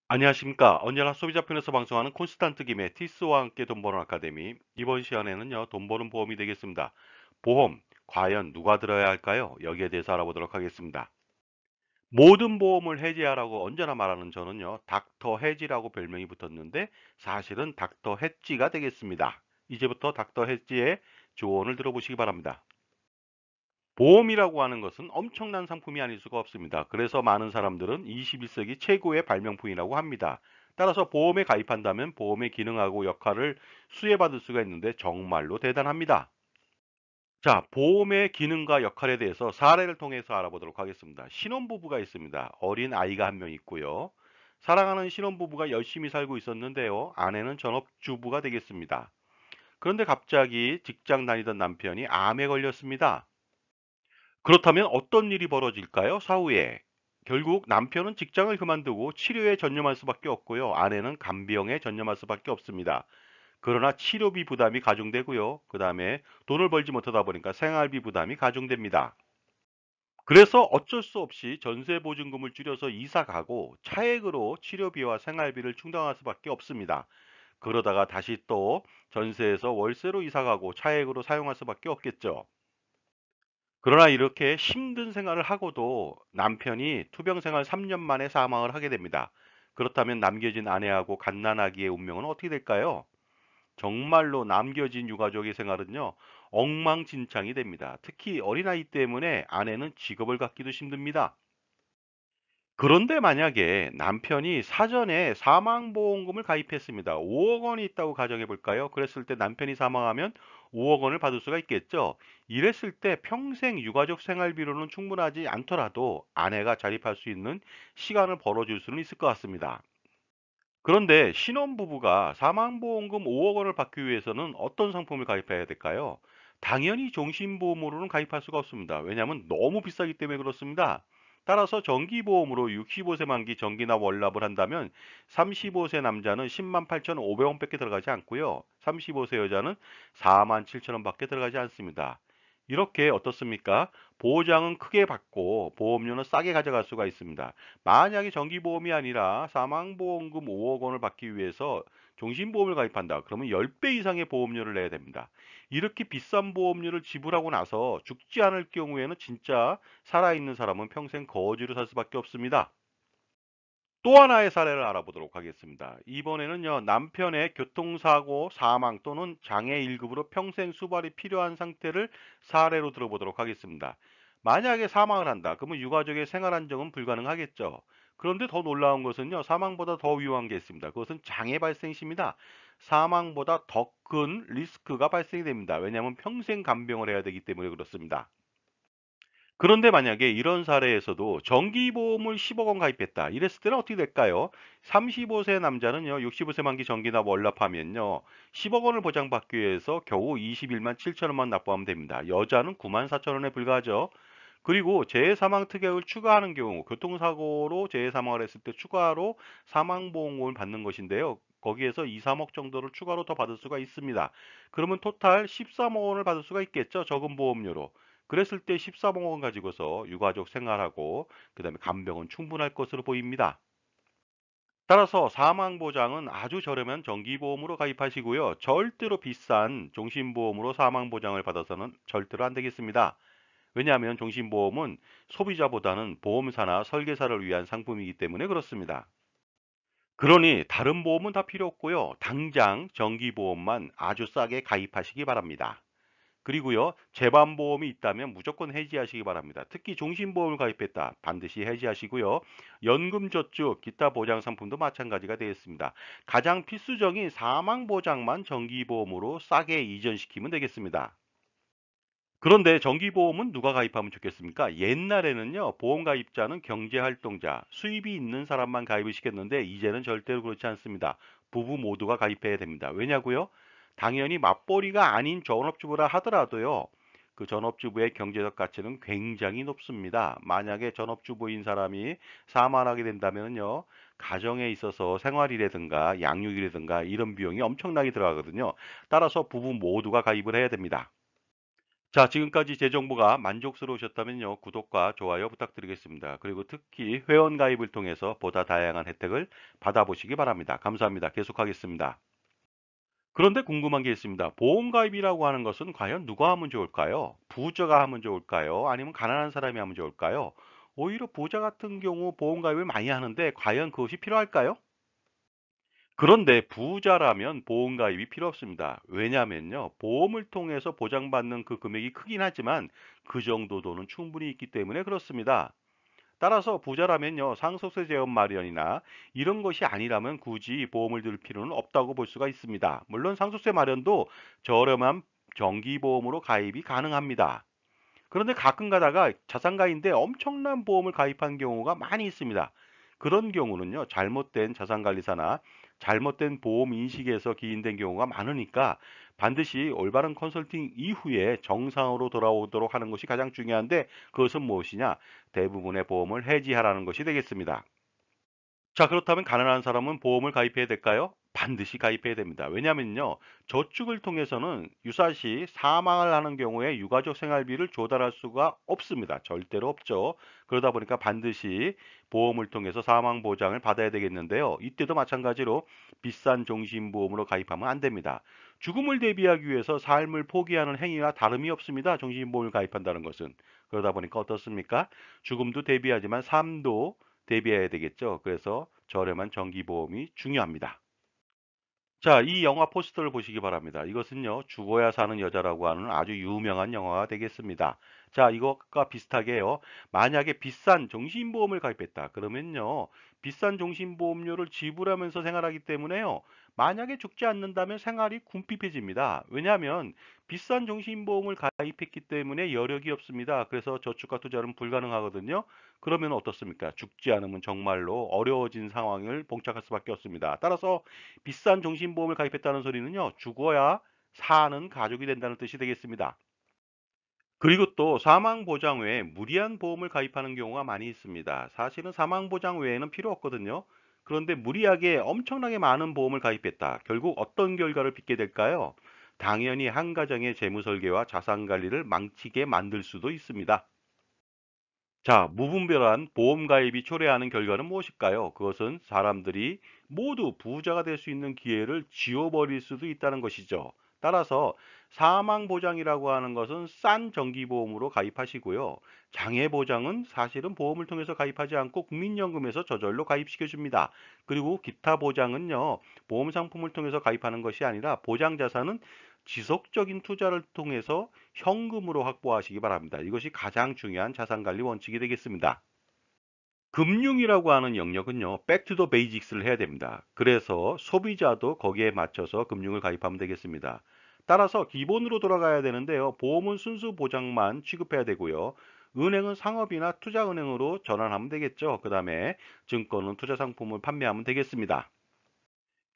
안녕하십니까. 언제나 소비자 편에서 방송하는 콘스탄트 김의 티스와 함께 돈 버는 아카데미. 이번 시간에는요, 돈 버는 보험이 되겠습니다. 보험, 과연 누가 들어야 할까요? 여기에 대해서 알아보도록 하겠습니다. 모든 보험을 해지하라고 언제나 말하는 저는요, 닥터 해지라고 별명이 붙었는데, 사실은 닥터 해지가 되겠습니다. 이제부터 닥터 해지의 조언을 들어보시기 바랍니다. 보험이라고 하는 것은 엄청난 상품이 아닐 수가 없습니다. 그래서 많은 사람들은 21세기 최고의 발명품이라고 합니다. 따라서 보험에 가입한다면 보험의 기능하고 역할을 수혜받을 수가 있는데 정말로 대단합니다. 자, 보험의 기능과 역할에 대해서 사례를 통해서 알아보도록 하겠습니다. 신혼부부가 있습니다. 어린 아이가 한 명 있고요. 사랑하는 신혼부부가 열심히 살고 있었는데요. 아내는 전업주부가 되겠습니다. 그런데 갑자기 직장 다니던 남편이 암에 걸렸습니다. 그렇다면 어떤 일이 벌어질까요? 사후에. 결국 남편은 직장을 그만두고 치료에 전념할 수밖에 없고요. 아내는 간병에 전념할 수밖에 없습니다. 그러나 치료비 부담이 가중되고요. 그 다음에 돈을 벌지 못하다 보니까 생활비 부담이 가중됩니다. 그래서 어쩔 수 없이 전세보증금을 줄여서 이사 가고 차액으로 치료비와 생활비를 충당할 수밖에 없습니다. 그러다가 다시 또 전세에서 월세로 이사 가고 차액으로 사용할 수밖에 없겠죠. 그러나 이렇게 힘든 생활을 하고도 남편이 투병 생활 3년 만에 사망을 하게 됩니다. 그렇다면 남겨진 아내하고 갓난아기의 운명은 어떻게 될까요? 정말로 남겨진 유가족의 생활은요, 엉망진창이 됩니다. 특히 어린아이 때문에 아내는 직업을 갖기도 힘듭니다. 그런데 만약에 남편이 사전에 사망보험금을 가입했습니다. 5억 원이 있다고 가정해 볼까요? 그랬을 때 남편이 사망하면 5억 원을 받을 수가 있겠죠. 이랬을 때 평생 유가족 생활비로는 충분하지 않더라도 아내가 자립할 수 있는 시간을 벌어줄 수는 있을 것 같습니다. 그런데 신혼부부가 사망보험금 5억 원을 받기 위해서는 어떤 상품을 가입해야 될까요? 당연히 종신보험으로는 가입할 수가 없습니다. 왜냐하면 너무 비싸기 때문에 그렇습니다. 따라서 정기보험으로 65세 만기 정기납 월납을 한다면 35세 남자는 10만 8,500원밖에 들어가지 않고요. 35세 여자는 4만 7천 원밖에 들어가지 않습니다. 이렇게 어떻습니까? 보장은 크게 받고 보험료는 싸게 가져갈 수가 있습니다. 만약에 정기보험이 아니라 사망보험금 5억 원을 받기 위해서 종신보험을 가입한다. 그러면 10배 이상의 보험료를 내야 됩니다. 이렇게 비싼 보험료를 지불하고 나서 죽지 않을 경우에는 진짜 살아있는 사람은 평생 거지로 살 수밖에 없습니다. 또 하나의 사례를 알아보도록 하겠습니다. 이번에는요, 남편의 교통사고, 사망 또는 장애 1급으로 평생 수발이 필요한 상태를 사례로 들어보도록 하겠습니다. 만약에 사망을 한다. 그러면 유가족의 생활 안정은 불가능하겠죠. 그런데 더 놀라운 것은요, 사망보다 더 위험한 게 있습니다. 그것은 장애 발생 시입니다. 사망보다 더 큰 리스크가 발생이 됩니다. 왜냐하면 평생 간병을 해야 되기 때문에 그렇습니다. 그런데 만약에 이런 사례에서도 정기보험을 10억 원 가입했다. 이랬을 때는 어떻게 될까요? 35세 남자는요, 65세 만기 정기납 월납하면요, 10억 원을 보장받기 위해서 겨우 21만 7천 원만 납부하면 됩니다. 여자는 9만 4천 원에 불과하죠. 그리고 재해사망 특약을 추가하는 경우, 교통사고로 재해사망을 했을 때 추가로 사망보험금을 받는 것인데요. 거기에서 2, 3억 정도를 추가로 더 받을 수가 있습니다. 그러면 토탈 13억 원을 받을 수가 있겠죠. 적은 보험료로. 그랬을 때 13억 원 가지고서 유가족 생활하고 그다음에 간병은 충분할 것으로 보입니다. 따라서 사망보장은 아주 저렴한 정기보험으로 가입하시고요. 절대로 비싼 종신보험으로 사망보장을 받아서는 절대로 안 되겠습니다. 왜냐하면 종신보험은 소비자보다는 보험사나 설계사를 위한 상품이기 때문에 그렇습니다. 그러니 다른 보험은 다 필요 없고요. 당장 정기보험만 아주 싸게 가입하시기 바랍니다. 그리고요, 재반보험이 있다면 무조건 해지하시기 바랍니다. 특히 종신보험을 가입했다. 반드시 해지하시고요. 연금저축, 기타 보장 상품도 마찬가지가 되겠습니다. 가장 필수적인 사망보장만 정기보험으로 싸게 이전시키면 되겠습니다. 그런데 정기보험은 누가 가입하면 좋겠습니까? 옛날에는요, 보험 가입자는 경제활동자, 수입이 있는 사람만 가입을 시켰는데, 이제는 절대로 그렇지 않습니다. 부부 모두가 가입해야 됩니다. 왜냐고요? 당연히 맞벌이가 아닌 전업주부라 하더라도요, 그 전업주부의 경제적 가치는 굉장히 높습니다. 만약에 전업주부인 사람이 사망하게 된다면요, 가정에 있어서 생활이라든가 양육이라든가 이런 비용이 엄청나게 들어가거든요. 따라서 부부 모두가 가입을 해야 됩니다. 자, 지금까지 제 정보가 만족스러우셨다면요, 구독과 좋아요 부탁드리겠습니다. 그리고 특히 회원 가입을 통해서 보다 다양한 혜택을 받아보시기 바랍니다. 감사합니다. 계속하겠습니다. 그런데 궁금한 게 있습니다. 보험 가입이라고 하는 것은 과연 누가 하면 좋을까요? 부자가 하면 좋을까요? 아니면 가난한 사람이 하면 좋을까요? 오히려 부자 같은 경우 보험 가입을 많이 하는데 과연 그것이 필요할까요? 그런데 부자라면 보험 가입이 필요 없습니다. 왜냐하면요, 보험을 통해서 보장받는 그 금액이 크긴 하지만 그 정도 돈은 충분히 있기 때문에 그렇습니다. 따라서 부자라면요, 상속세 제한 마련이나 이런 것이 아니라면 굳이 보험을 들 필요는 없다고 볼 수가 있습니다. 물론 상속세 마련도 저렴한 정기보험으로 가입이 가능합니다. 그런데 가끔 가다가 자산가인데 엄청난 보험을 가입한 경우가 많이 있습니다. 그런 경우는요, 잘못된 자산관리사나 잘못된 보험 인식에서 기인된 경우가 많으니까 반드시 올바른 컨설팅 이후에 정상으로 돌아오도록 하는 것이 가장 중요한데, 그것은 무엇이냐? 대부분의 보험을 해지하라는 것이 되겠습니다. 자, 그렇다면 가난한 사람은 보험을 가입해야 될까요? 반드시 가입해야 됩니다. 왜냐면요, 저축을 통해서는 유사시 사망을 하는 경우에 유가족 생활비를 조달할 수가 없습니다. 절대로 없죠. 그러다 보니까 반드시 보험을 통해서 사망 보장을 받아야 되겠는데요. 이때도 마찬가지로 비싼 종신보험으로 가입하면 안 됩니다. 죽음을 대비하기 위해서 삶을 포기하는 행위와 다름이 없습니다. 종신보험을 가입한다는 것은. 그러다 보니까 어떻습니까? 죽음도 대비하지만 삶도 대비해야 되겠죠. 그래서 저렴한 정기보험이 중요합니다. 자, 이 영화 포스터를 보시기 바랍니다. 이것은요, 죽어야 사는 여자라고 하는 아주 유명한 영화가 되겠습니다. 자, 이것과 비슷하게요, 만약에 비싼 정신보험을 가입했다. 그러면요, 비싼 정신보험료를 지불하면서 생활하기 때문에요, 만약에 죽지 않는다면 생활이 궁핍해집니다. 왜냐하면 비싼 정신보험을 가입했기 때문에 여력이 없습니다. 그래서 저축과 투자는 불가능하거든요. 그러면 어떻습니까? 죽지 않으면 정말로 어려워진 상황을 봉착할 수밖에 없습니다. 따라서 비싼 종신보험을 가입했다는 소리는요, 죽어야 사는 가족이 된다는 뜻이 되겠습니다. 그리고 또 사망보장 외에 무리한 보험을 가입하는 경우가 많이 있습니다. 사실은 사망보장 외에는 필요 없거든요. 그런데 무리하게 엄청나게 많은 보험을 가입했다. 결국 어떤 결과를 빚게 될까요? 당연히 한 가정의 재무 설계와 자산 관리를 망치게 만들 수도 있습니다. 자, 무분별한 보험 가입이 초래하는 결과는 무엇일까요? 그것은 사람들이 모두 부자가 될 수 있는 기회를 지워버릴 수도 있다는 것이죠. 따라서 사망보장이라고 하는 것은 싼 정기보험으로 가입하시고요. 장애보장은 사실은 보험을 통해서 가입하지 않고 국민연금에서 저절로 가입시켜 줍니다. 그리고 기타 보장은요, 보험 상품을 통해서 가입하는 것이 아니라 보장자산은 지속적인 투자를 통해서 현금으로 확보하시기 바랍니다. 이것이 가장 중요한 자산관리 원칙이 되겠습니다. 금융이라고 하는 영역은요, 백투 더 베이직스를 해야 됩니다. 그래서 소비자도 거기에 맞춰서 금융을 가입하면 되겠습니다. 따라서 기본으로 돌아가야 되는데요. 보험은 순수 보장만 취급해야 되고요. 은행은 상업이나 투자은행으로 전환하면 되겠죠. 그 다음에 증권은 투자 상품을 판매하면 되겠습니다.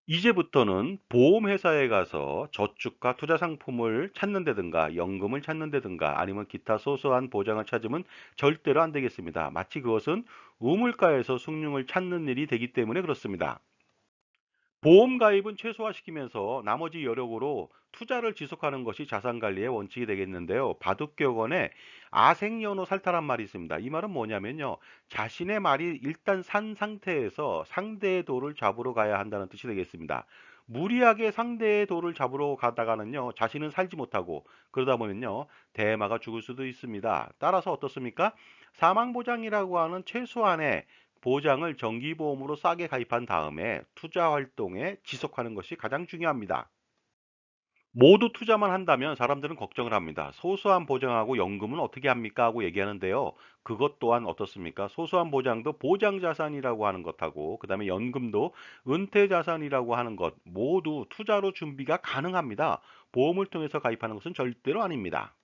이제부터는 보험회사에 가서 저축과 투자 상품을 찾는다든가 연금을 찾는다든가 아니면 기타 소소한 보장을 찾으면 절대로 안 되겠습니다. 마치 그것은 우물가에서 숭늉을 찾는 일이 되기 때문에 그렇습니다. 보험 가입은 최소화시키면서 나머지 여력으로 투자를 지속하는 것이 자산관리의 원칙이 되겠는데요. 바둑격언에 아생연호 살타란 말이 있습니다. 이 말은 뭐냐면요, 자신의 말이 일단 산 상태에서 상대의 돌을 잡으러 가야 한다는 뜻이 되겠습니다. 무리하게 상대의 돌을 잡으러 가다가는요, 자신은 살지 못하고 그러다 보면요, 대마가 죽을 수도 있습니다. 따라서 어떻습니까? 사망보장이라고 하는 최소한의 보장을 정기보험으로 싸게 가입한 다음에 투자 활동에 지속하는 것이 가장 중요합니다. 모두 투자만 한다면 사람들은 걱정을 합니다. 소소한 보장하고 연금은 어떻게 합니까? 하고 얘기하는데요. 그것 또한 어떻습니까? 소소한 보장도 보장자산이라고 하는 것하고, 그 다음에 연금도 은퇴자산이라고 하는 것, 모두 투자로 준비가 가능합니다. 보험을 통해서 가입하는 것은 절대로 아닙니다.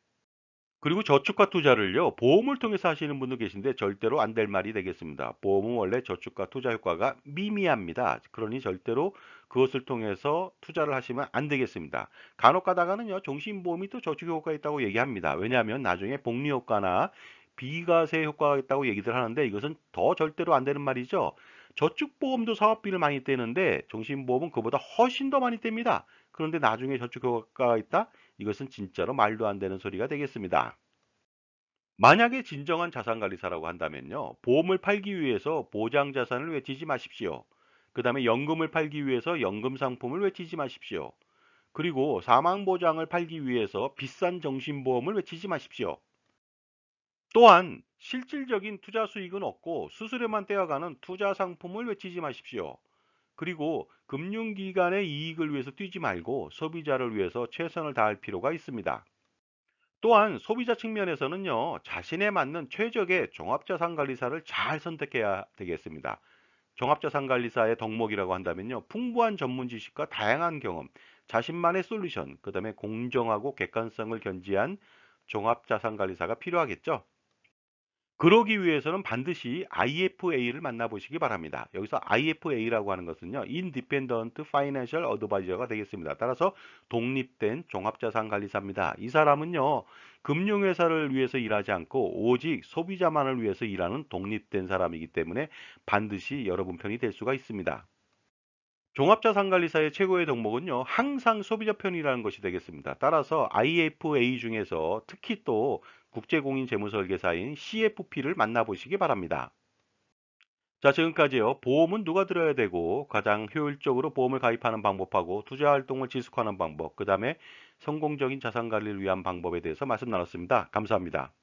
그리고 저축과 투자를요, 보험을 통해서 하시는 분도 계신데 절대로 안 될 말이 되겠습니다. 보험은 원래 저축과 투자 효과가 미미합니다. 그러니 절대로 그것을 통해서 투자를 하시면 안 되겠습니다. 간혹 가다가는요, 종신보험이 또 저축 효과가 있다고 얘기합니다. 왜냐하면 나중에 복리 효과나 비과세 효과가 있다고 얘기들 하는데 이것은 더 절대로 안 되는 말이죠. 저축보험도 사업비를 많이 떼는데 정신보험은 그보다 훨씬 더 많이 뗍니다. 그런데 나중에 저축 효과가 있다? 이것은 진짜로 말도 안 되는 소리가 되겠습니다. 만약에 진정한 자산관리사라고 한다면요. 보험을 팔기 위해서 보장 자산을 외치지 마십시오. 그 다음에 연금을 팔기 위해서 연금 상품을 외치지 마십시오. 그리고 사망보장을 팔기 위해서 비싼 정신보험을 외치지 마십시오. 또한 실질적인 투자 수익은 없고 수수료만 떼어가는 투자 상품을 외치지 마십시오. 그리고 금융기관의 이익을 위해서 뛰지 말고 소비자를 위해서 최선을 다할 필요가 있습니다. 또한 소비자 측면에서는요, 자신에 맞는 최적의 종합자산관리사를 잘 선택해야 되겠습니다. 종합자산관리사의 덕목이라고 한다면요, 풍부한 전문 지식과 다양한 경험, 자신만의 솔루션, 그 다음에 공정하고 객관성을 견지한 종합자산관리사가 필요하겠죠. 그러기 위해서는 반드시 IFA를 만나보시기 바랍니다. 여기서 IFA라고 하는 것은요, Independent Financial Advisor가 되겠습니다. 따라서 독립된 종합자산관리사입니다. 이 사람은요, 금융회사를 위해서 일하지 않고 오직 소비자만을 위해서 일하는 독립된 사람이기 때문에 반드시 여러분 편이 될 수가 있습니다. 종합자산관리사의 최고의 덕목은요, 항상 소비자 편이라는 것이 되겠습니다. 따라서 IFA 중에서 특히 또 국제공인재무설계사인 CFP를 만나보시기 바랍니다. 자, 지금까지요. 보험은 누가 들어야 되고 가장 효율적으로 보험을 가입하는 방법하고 투자 활동을 지속하는 방법, 그 다음에 성공적인 자산 관리를 위한 방법에 대해서 말씀 나눴습니다. 감사합니다.